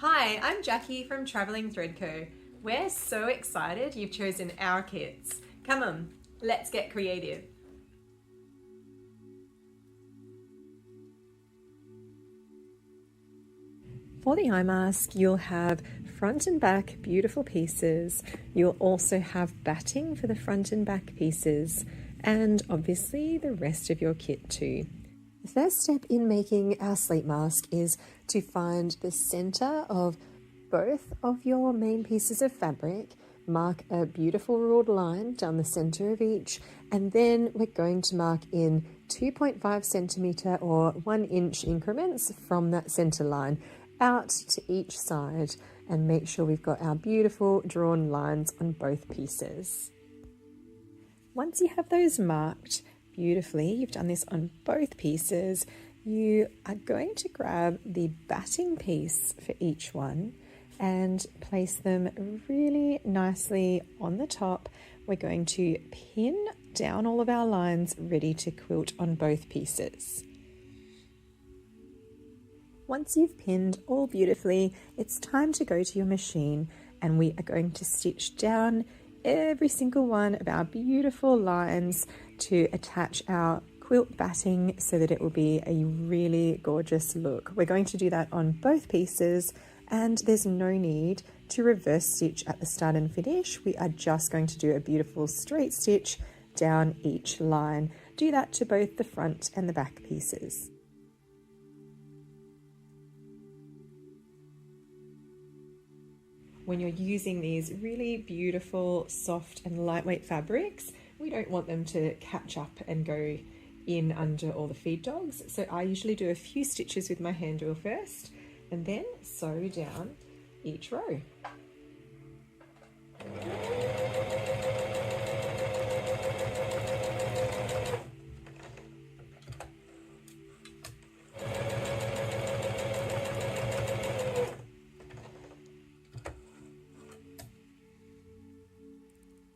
Hi, I'm Jackie from Travelling Thread Co. We're so excited you've chosen our kits. Come on, let's get creative. For the eye mask, you'll have front and back beautiful pieces. You'll also have batting for the front and back pieces, and obviously the rest of your kit too. The first step in making our sleep mask is to find the center of both of your main pieces of fabric, mark a beautiful ruled line down the center of each, and then we're going to mark in 2.5 centimeter or 1 inch increments from that center line out to each side, and make sure we've got our beautiful drawn lines on both pieces. Once you have those marked beautifully, you've done this on both pieces, you are going to grab the batting piece for each one and place them really nicely on the top. We're going to pin down all of our lines ready to quilt on both pieces. Once you've pinned all beautifully, it's time to go to your machine, and we are going to stitch down every single one of our beautiful lines to attach our quilt batting so that it will be a really gorgeous look. We're going to do that on both pieces, and there's no need to reverse stitch at the start and finish. We are just going to do a beautiful straight stitch down each line. Do that to both the front and the back pieces. When you're using these really beautiful, soft and lightweight fabrics, we don't want them to catch up and go in under all the feed dogs. So I usually do a few stitches with my hand wheel first and then sew down each row.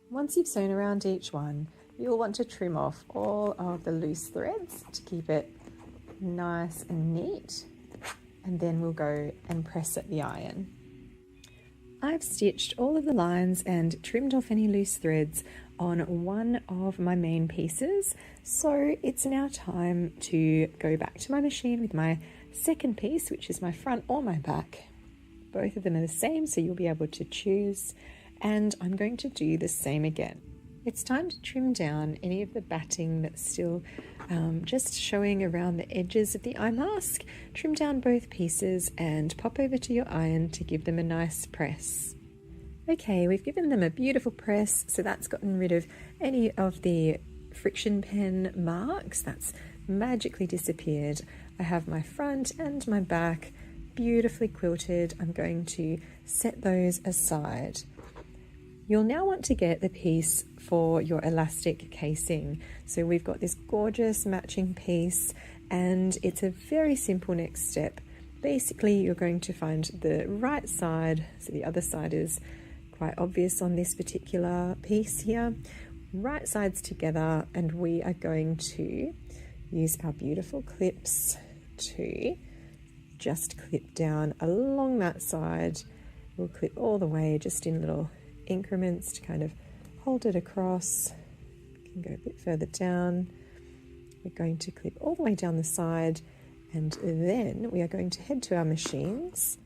Once you've sewn around each one, you'll want to trim off all of the loose threads to keep it nice and neat, and then we'll go and press at the iron. I've stitched all of the lines and trimmed off any loose threads on one of my main pieces, so it's now time to go back to my machine with my second piece, which is my front or my back. Both of them are the same, so you'll be able to choose, and I'm going to do the same again. It's time to trim down any of the batting that's still just showing around the edges of the eye mask. Trim down both pieces and pop over to your iron to give them a nice press. Okay, we've given them a beautiful press, so that's gotten rid of any of the friction pen marks. That's magically disappeared. I have my front and my back beautifully quilted. I'm going to set those aside. You'll now want to get the piece for your elastic casing. So we've got this gorgeous matching piece, and it's a very simple next step. Basically, you're going to find the right side, so the other side is quite obvious on this particular piece here. Right sides together, and we are going to use our beautiful clips to just clip down along that side. We'll clip all the way just in little increments to kind of hold it across. You can go a bit further down. We're going to clip all the way down the side, and then we are going to head to our machines.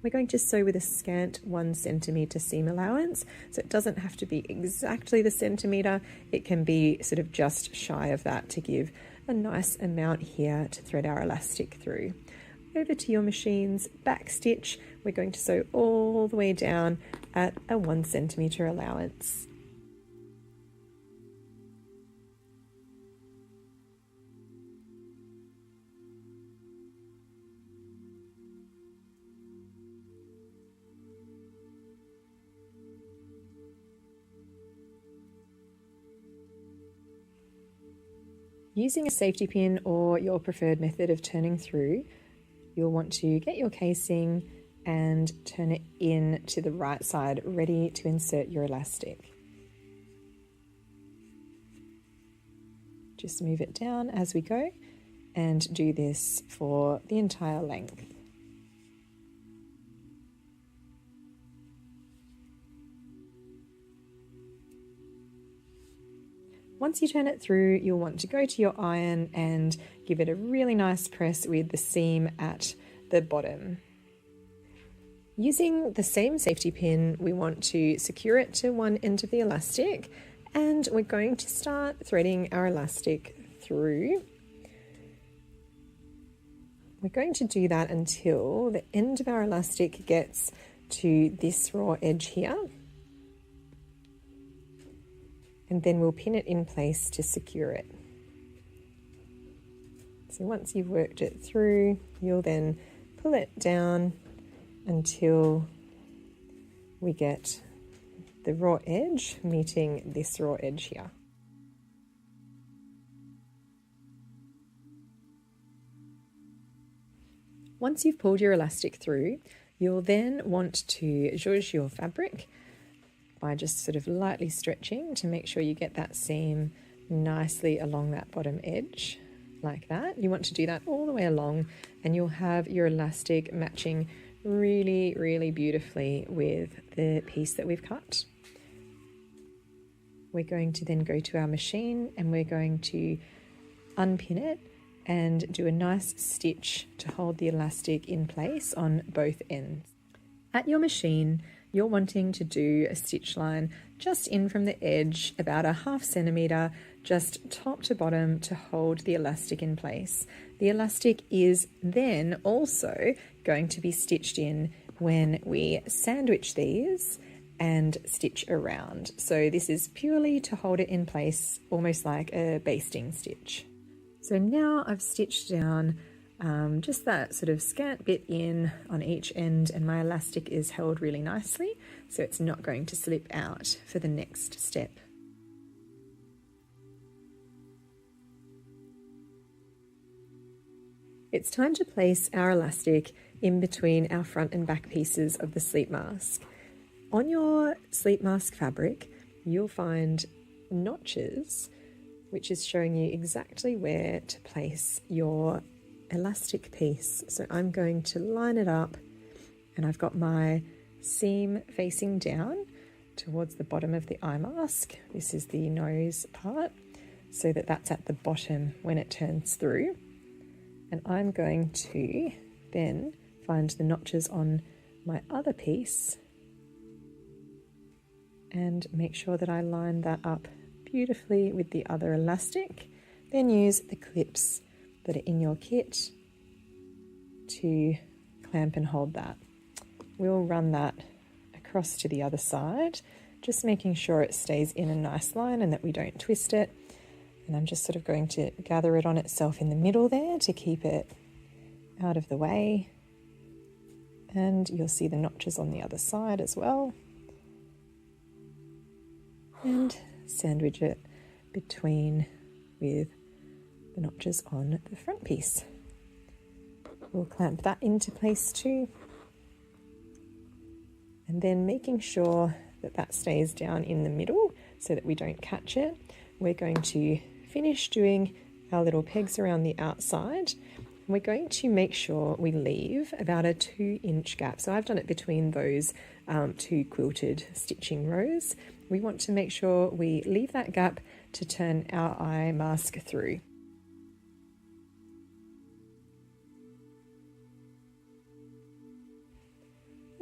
We're going to sew with a scant 1 centimeter seam allowance, so it doesn't have to be exactly the centimeter. It can be sort of just shy of that to give a nice amount here to thread our elastic through. Over to your machines, back stitch. We're going to sew all the way down at a 1 centimeter allowance. Using a safety pin or your preferred method of turning through, you'll want to get your casing and turn it in to the right side, ready to insert your elastic. Just move it down as we go and do this for the entire length. Once you turn it through, you'll want to go to your iron and give it a really nice press with the seam at the bottom. Using the same safety pin, we want to secure it to one end of the elastic, and we're going to start threading our elastic through. We're going to do that until the end of our elastic gets to this raw edge here. And then we'll pin it in place to secure it. So once you've worked it through, you'll then pull it down until we get the raw edge meeting this raw edge here. Once you've pulled your elastic through, you'll then want to zhuzh your fabric by just sort of lightly stretching to make sure you get that seam nicely along that bottom edge, like that. You want to do that all the way along, and you'll have your elastic matching really, really beautifully with the piece that we've cut. We're going to then go to our machine and we're going to unpin it and do a nice stitch to hold the elastic in place on both ends. At your machine, you're wanting to do a stitch line just in from the edge, about a 1/2 centimetre, just top to bottom, to hold the elastic in place. The elastic is then also going to be stitched in when we sandwich these and stitch around. So this is purely to hold it in place, almost like a basting stitch. So now I've stitched down just that sort of scant bit in on each end, and my elastic is held really nicely, so it's not going to slip out for the next step. It's time to place our elastic in between our front and back pieces of the sleep mask. On your sleep mask fabric, you'll find notches, which is showing you exactly where to place your elastic piece. So I'm going to line it up, and I've got my seam facing down towards the bottom of the eye mask. This is the nose part, so that's at the bottom when it turns through. And I'm going to then find the notches on my other piece and make sure that I line that up beautifully with the other elastic. Then use the clips that are in your kit to clamp and hold that. We'll run that across to the other side, just making sure it stays in a nice line and that we don't twist it. And I'm just sort of going to gather it on itself in the middle there to keep it out of the way. And you'll see the notches on the other side as well. And sandwich it between with the notches on the front piece. We'll clamp that into place too. And then making sure that that stays down in the middle so that we don't catch it, we're going to finish doing our little pegs around the outside. We're going to make sure we leave about a 2-inch gap. So I've done it between those 2 quilted stitching rows. We want to make sure we leave that gap to turn our eye mask through.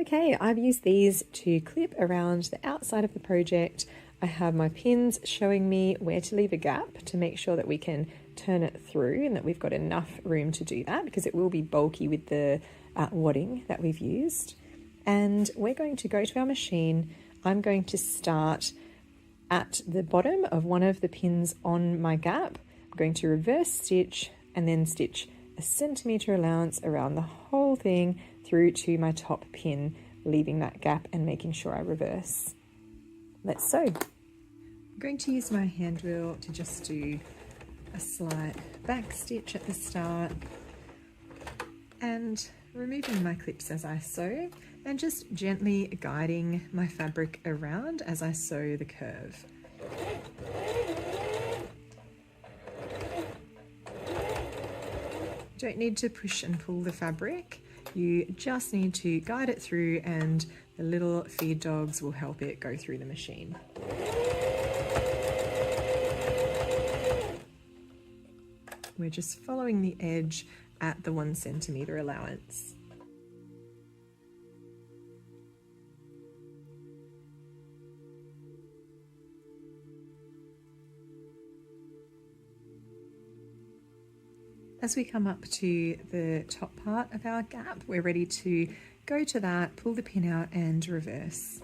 Okay, I've used these to clip around the outside of the project. I have my pins showing me where to leave a gap to make sure that we can turn it through and that we've got enough room to do that, because it will be bulky with the wadding that we've used. And we're going to go to our machine. I'm going to start at the bottom of one of the pins on my gap. I'm going to reverse stitch and then stitch a centimetre allowance around the whole thing through to my top pin, leaving that gap and making sure I reverse. Let's sew. I'm going to use my hand wheel to just do a slight back stitch at the start and removing my clips as I sew, and just gently guiding my fabric around as I sew the curve. You don't need to push and pull the fabric, you just need to guide it through, and the little feed dogs will help it go through the machine. We're just following the edge at the 1 centimetre allowance. As we come up to the top part of our gap, we're ready to go to that, pull the pin out and reverse.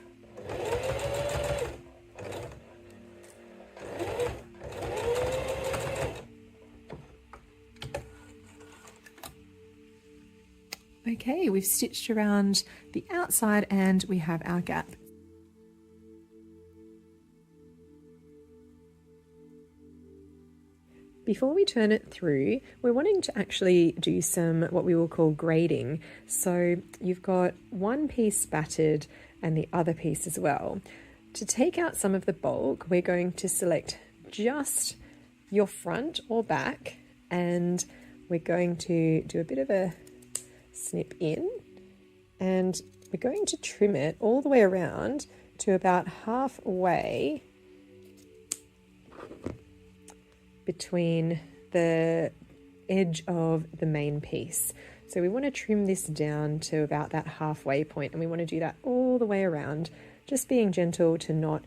Okay, we've stitched around the outside and we have our gap. Before we turn it through, we're wanting to actually do some what we will call grading. So you've got one piece batted and the other piece as well. To take out some of the bulk, we're going to select just your front or back, and we're going to do a bit of a snip in, and we're going to trim it all the way around to about halfway between the edge of the main piece. So we want to trim this down to about that halfway point, and we want to do that all the way around, just being gentle to not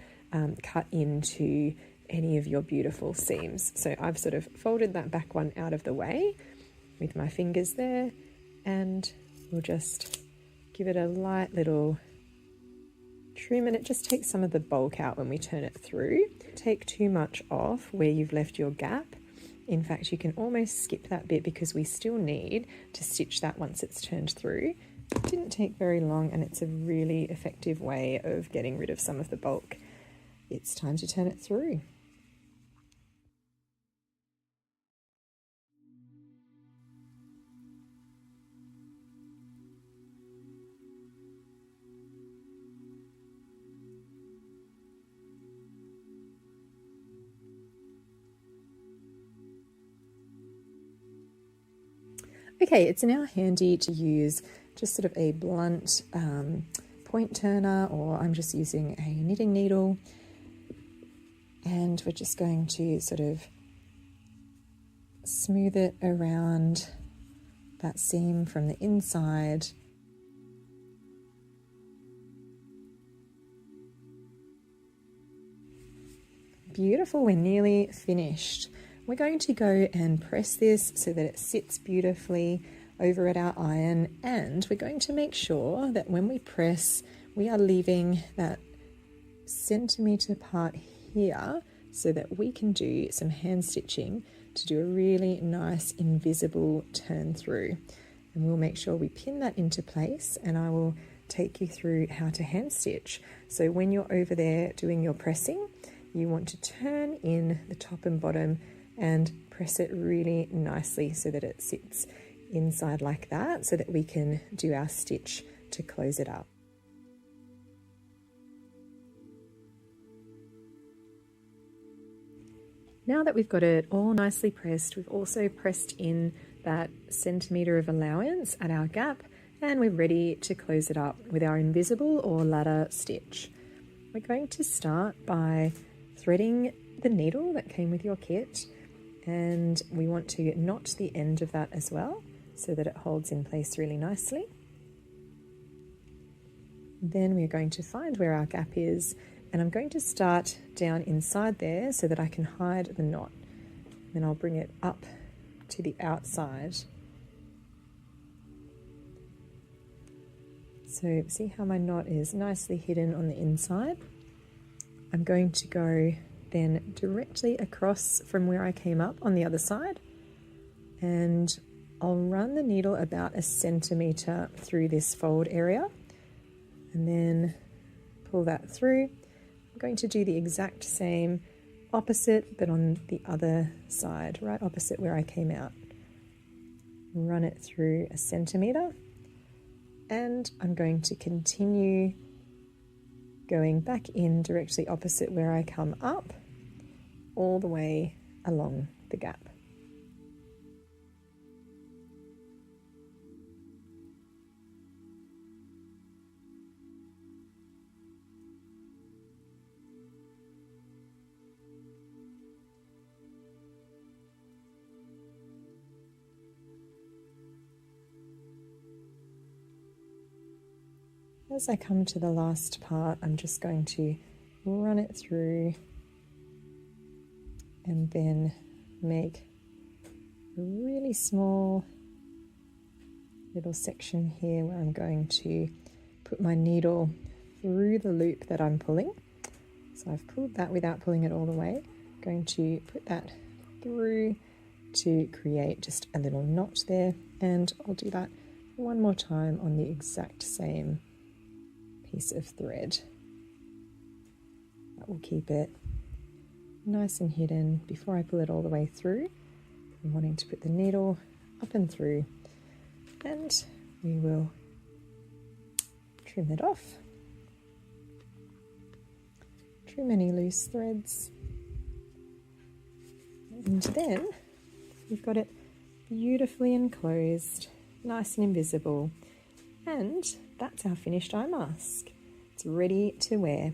cut into any of your beautiful seams. So I've sort of folded that back one out of the way with my fingers there, and we'll just give it a light little trim, and it just takes some of the bulk out when we turn it through. Take too much off where you've left your gap. In fact, you can almost skip that bit because we still need to stitch that once it's turned through. It didn't take very long, and it's a really effective way of getting rid of some of the bulk. It's time to turn it through. Okay, it's now handy to use just sort of a blunt point turner, or I'm just using a knitting needle, and we're just going to sort of smooth it around that seam from the inside. Beautiful, we're nearly finished. We're going to go and press this so that it sits beautifully over at our iron, and we're going to make sure that when we press, we are leaving that centimetre part here so that we can do some hand stitching to do a really nice invisible turn through. And we'll make sure we pin that into place, and I will take you through how to hand stitch. So when you're over there doing your pressing, you want to turn in the top and bottom and press it really nicely so that it sits inside like that, so that we can do our stitch to close it up. Now that we've got it all nicely pressed, we've also pressed in that centimetre of allowance at our gap, and we're ready to close it up with our invisible or ladder stitch. We're going to start by threading the needle that came with your kit, and we want to knot the end of that as well so that it holds in place really nicely. Then we're going to find where our gap is, and I'm going to start down inside there so that I can hide the knot. Then I'll bring it up to the outside. So see how my knot is nicely hidden on the inside? I'm going to go then directly across from where I came up on the other side, and I'll run the needle about a centimetre through this fold area and then pull that through. I'm going to do the exact same opposite but on the other side, right opposite where I came out. Run it through a centimetre, and I'm going to continue going back in directly opposite where I come up, all the way along the gap. as I come to the last part, I'm just going to run it through and then make a really small little section here where I'm going to put my needle through the loop that I'm pulling. So I've pulled that without pulling it all the way. I'm going to put that through to create just a little notch there, and I'll do that one more time on the exact same piece of thread. That will keep it nice and hidden. Before I pull it all the way through, I'm wanting to put the needle up and through, and we will trim it off. Trim any loose threads, and then we've got it beautifully enclosed, nice and invisible, and that's our finished eye mask. It's ready to wear.